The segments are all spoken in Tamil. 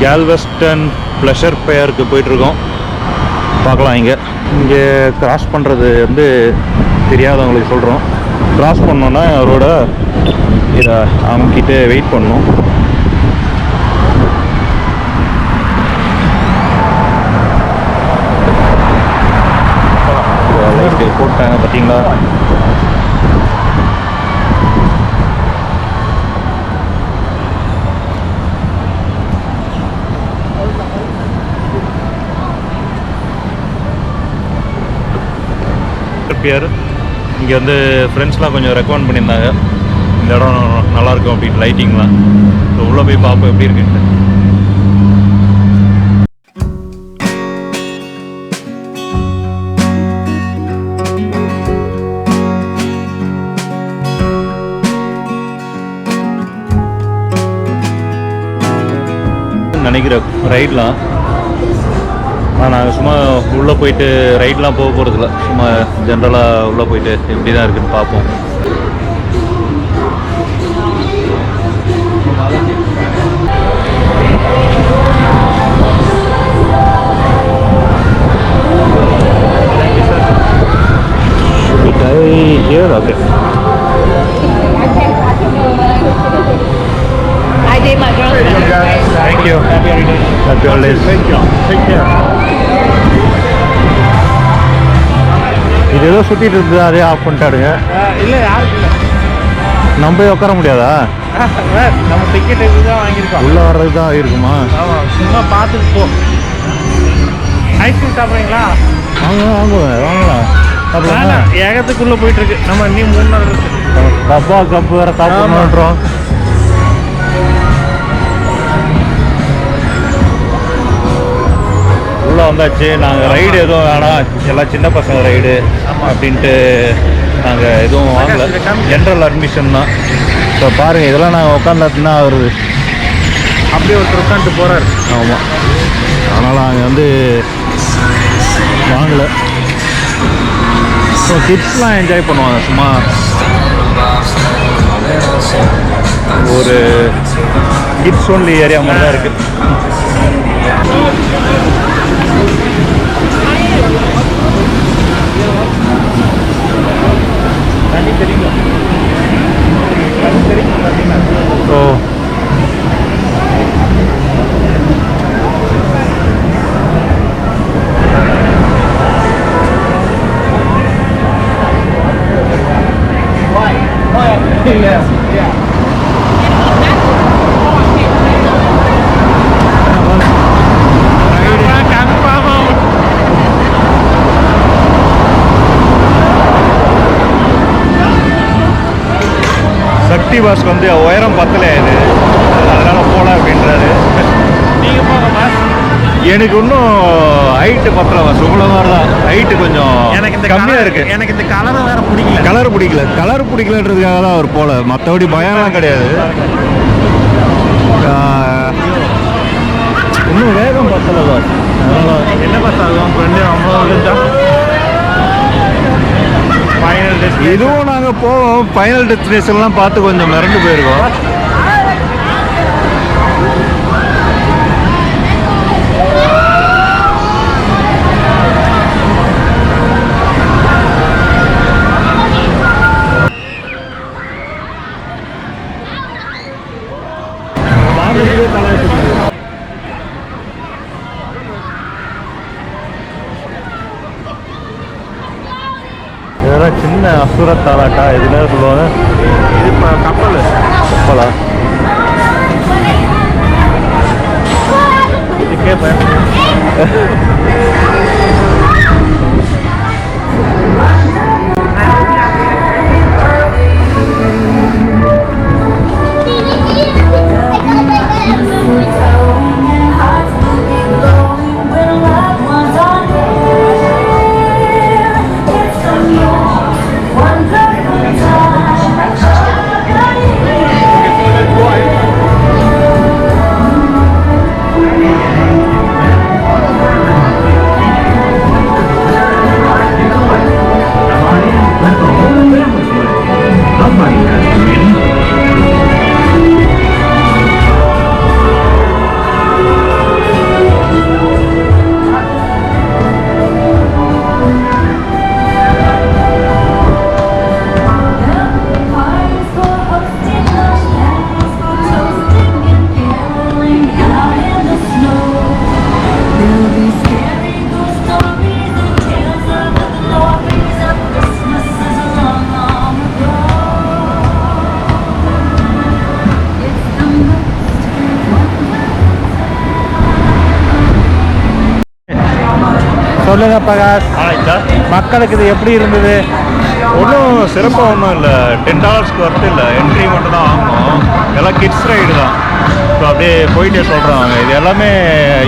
கேல்வெஸ்டன் ப்ளஷர் பேருக்கு போயிட்டுருக்கோம். பார்க்கலாம். இங்கே கிராஸ் பண்ணுறது வந்து தெரியாதவங்களுக்கு சொல்கிறோம். கிராஸ் பண்ணோன்னா அவரோட இதை அவங்கக்கிட்ட வெயிட் பண்ணணும். லைட்டு போட்டாங்க பார்த்தீங்களா? பியர் இங்கே வந்து ஃப்ரெண்ட்ஸ்லாம் கொஞ்சம் ரெக்கமெண்ட் பண்ணியிருந்தாங்க, இந்த இடம் நல்லாயிருக்கும் அப்படின்னு, லைட்டிங்லாம். ஸோ உள்ளே போய் பார்ப்போம் எப்படி இருக்குன்ட்டு. நினைக்கிற ரைட்லாம் நாங்கள் சும்மா உள்ளே போயிட்டு ரைட்லாம் போக போகிறதில்ல, சும்மா ஜென்ரலாக உள்ளே போயிட்டு எப்படி தான் இருக்குதுன்னு பார்ப்போம். Okay. I did my girls. Thank you. Happy holidays. Happy holidays. Thank you. Take care. இது ஏதோ சுற்றிட்டு இருக்குது, அதே ஆஃப் பண்ணிட்டாடுங்க. இல்லை யாருக்கு இல்லை, நம்ம போய் உட்கார முடியாதா? நம்ம டிக்கெட் தான் வாங்கியிருக்கோம், உள்ளே வர்றது தான் இருக்குமா? ஆமாம், சும்மா பார்த்துட்டு போ. ஐஸ்கிரீம் சாப்பிட்றீங்களா? வாங்கலாம். ஏகத்துக்குள்ளே போயிட்டுருக்கு, நம்ம இன்னும் 3 நாள் இருக்கு. டப்பா கப்பு வேறு சாப்பிட்றோம். உள்ளே வந்தாச்சு. நாங்கள் ரைடு எதுவும் வேணாம், எல்லாம் சின்ன பசங்க ரைடு அப்படின்ட்டு நாங்கள் எதுவும் வாங்கலை, ஜென்ரல் அட்மிஷன் தான். ஸோ பாருங்கள், இதெல்லாம் நாங்கள் உட்காந்தாச்சுன்னா அவர் அப்படியே ஒருத்தர் உட்காந்துட்டு போகிறார். ஆமாம், அதனால் நாங்கள் வந்து வாங்கலை. ஸோ கிட்ஸ்லாம் என்ஜாய் பண்ணுவாங்க, சும்மா ஒரு கிட்ஸ் ஒன்லி ஏரியா மாதிரி தான் இருக்குது. ஸோ சக்தி பாஸ்க்கு வந்து உயரம் பத்தலை, இது அதனால் போகல அப்படின்றாரு. நீங்கள் போங்க பாஸ். எனக்கு இன்னும் ஹைட்டு பத்தலை பாஸ், உங்களை மாதிரி தான் ஹைட்டு கொஞ்சம் எனக்கு இந்த கம்மியாக இருக்குது. எனக்கு இந்த கலரை வேறு பிடிக்கல. கலர் பிடிக்கலன்றதுக்காக தான் அவர் போகல, மற்றபடி பயம்லாம் கிடையாது. இன்னும் வேகம் பத்தலை பாஸ். என்ன பாஸ் ஆகும்? Friend 50 final test. இதுவும் நாங்கள் போவோம், ஃபைனல் டெஸ்டினேஷன்லாம் பார்த்து கொஞ்சம் மிரண்டு போயிருக்கோம். இதெல்லாம் சின்ன அசுர தாலாட்டா, இதுல சொல்லுவாங்க. இது இப்போ கப்பலா இதுக்கே சொல்லுங்க பிரகாஷ், ஆயிடுச்சா? மக்களுக்கு இது எப்படி இருந்தது? ஒன்றும் சிறப்பாக ஒன்றும் இல்லை. $10 ஒர்த்து இல்லை. என்ட்ரி மட்டும் தான் வாங்கணும். எல்லாம் கிட்ஸ் ரைடு தான். ஸோ அப்படியே போயிட்டே சொல்கிறாங்க. இது எல்லாமே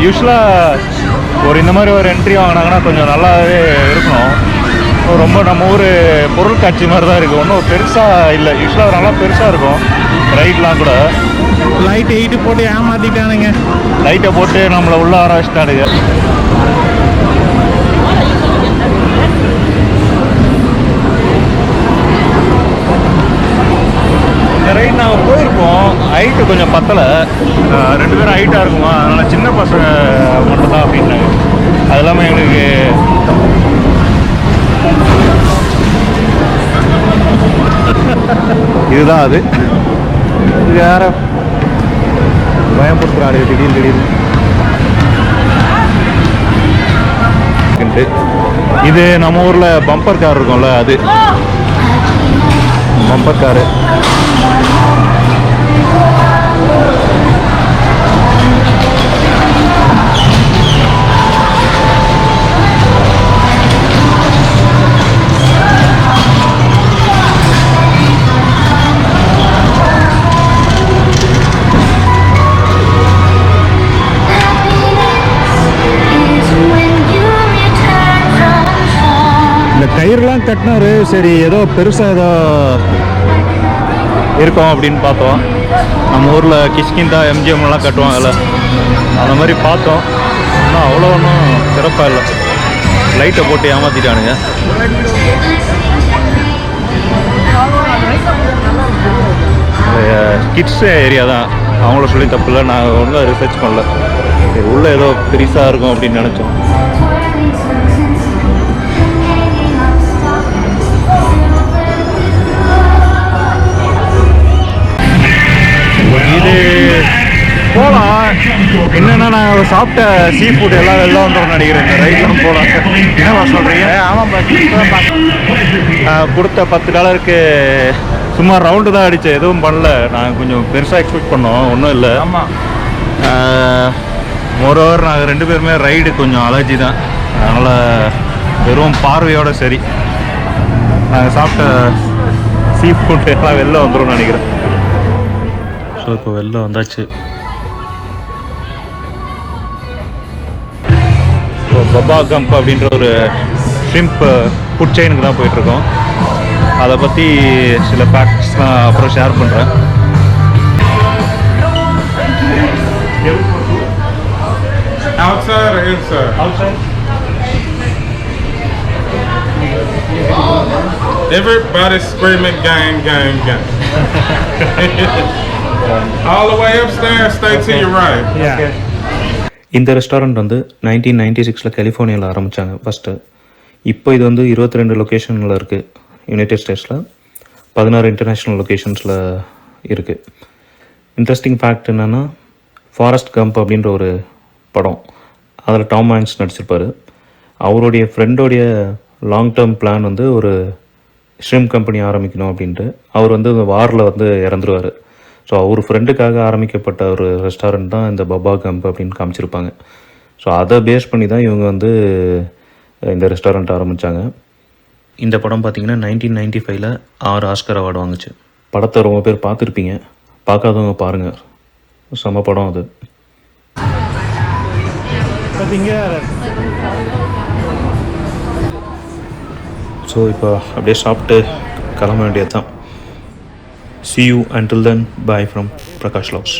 யூஸ்வலாக இந்த மாதிரி ஒரு என்ட்ரி வாங்கினாங்கன்னா கொஞ்சம் நல்லாவே இருக்கணும். ரொம்ப நம்ம ஊர் பொருள் காட்சி மாதிரி தான் இருக்குது. ஒன்றும் பெருசாக இல்லை. யூஸ்வலாக நல்லா பெருசாக இருக்கும் ரைட்லாம் கூட. லைட் 8 போட்டு ஏமாத்திட்டானுங்க. லைட்டை போட்டு நம்மளை உள்ள ஆரம்பிச்சிட்டானுங்க. இந்த ரைட் நாங்கள் போயிருக்கோம். ஹைட்டு கொஞ்சம் பத்தலை. 2 பேரும் ஹைட்டாக இருக்குமா, அதனால் சின்ன பசங்க மட்டும் தான் அப்படின்னாங்க. அது இல்லாமல் எங்களுக்கு இதுதான் அது. இது வேற பயன்படுத்துகிறாரு திடீர்னு. இது நம்ம ஊரில் பம்பர் கார் இருக்கும்ல, அது பம்பர் காரு. இந்த கயிறுலாம் கட்டினாரு. சரி, ஏதோ பெருசாக ஏதோ இருக்கும் அப்படின்னு பார்த்தோம். நம்ம ஊரில் கிஷ்கிந்தா எம்ஜிஎம்லாம் கட்டுவாங்கல்ல, அந்த மாதிரி பார்த்தோம். ஆனால் அவ்வளோ ஒன்றும் சிறப்பாக இல்லை. லைட்டை போட்டு ஏமாற்றிட்டானுங்க. கிட்ஸ் ஏரியா தான், அவங்கள சொல்லி தப்பு இல்லை. நான் ஒன்றும் ரிசர்ச் பண்ணல. சரி, உள்ளே ஏதோ பெருசாக இருக்கும் அப்படின்னு நினச்சோம். இது போகலாம். என்னென்னா நான் சாப்பிட்ட சீ ஃபுட் எல்லாம் வெளில வந்துடும் நினைக்கிறேன். இந்த ரைட்லாம் போகலாம். என்னவா சொல்கிறீங்க? ஆமாம், கொடுத்த $10 சும்மா ரவுண்டு தான் அடித்தேன். எதுவும் பண்ணல. நான் கொஞ்சம் பெருசாக எக்ஸ்பெக்ட் பண்ணோம். ஒன்றும் இல்லை. ஆமாம். மோரோவர் நாங்கள் 2 பேருமே ரைடு கொஞ்சம் அலர்ஜி தான். அதனால் வெறும் பார்வையோட சரி. நாங்கள் சாப்பிட்ட சீ ஃபுட் எல்லாம் வெளில வந்துடும் நினைக்கிறேன். ஸோ இப்போ வெளில வந்தாச்சு. இப்போ பபா கம்ப் அப்படின்ற ஒரு ஷ்ரிம்ப் ஃபுட் செயினுக்கு தான் போயிட்டுருக்கோம். அதை பற்றி சில ஃபேக்ட்ஸ்லாம் அப்புறம் ஷேர் பண்ணுறேன். Outside or inside? Outside. Everybody screaming gang, gang, gang. All the way upstairs, stay to your right. Okay. இந்த ரெஸ்டாரண்ட் வந்து 1996 கலிஃபோர்னியாவில் ஆரம்பித்தாங்க ஃபஸ்ட்டு. இப்போ இது வந்து 22 லொக்கேஷனில் இருக்குது. யுனைடெட் ஸ்டேட்ஸில் 16 இன்டர்நேஷ்னல் லொக்கேஷன்ஸில் இருக்குது. இன்ட்ரெஸ்டிங் ஃபேக்ட் என்னென்னா, ஃபாரஸ்ட் கம்ப் அப்படின்ற ஒரு படம், அதில் டாம் ஹாங்க்ஸ் நடிச்சிருப்பார். அவருடைய ஃப்ரெண்டோடைய லாங் டேர்ம் பிளான் வந்து ஒரு ஷ்ரிம்ப் கம்பெனி ஆரம்பிக்கணும் அப்படின்ட்டு. அவர் வந்து வாரில் வந்து இறந்துருவார். ஸோ அவர் ஃப்ரெண்டுக்காக ஆரம்பிக்கப்பட்ட ஒரு ரெஸ்டாரண்ட் தான் இந்த பபா கம்ப் அப்படின்னு காமிச்சிருப்பாங்க. ஸோ அதை பேஸ் பண்ணி தான் இவங்க வந்து இந்த ரெஸ்டாரண்ட் ஆரம்பித்தாங்க. இந்த படம் பார்த்திங்கன்னா 1995 6 ஆஸ்கர் அவார்டு வாங்குச்சு. படத்தை ரொம்ப பேர் பார்த்துருப்பீங்க. பார்க்காதவங்க பாருங்கள், செம படம் அது. ஸோ இப்போ அப்படியே சாப்பிட்டு கிளம்ப வேண்டியது தான். See you until then. Bye from Prakash Logs.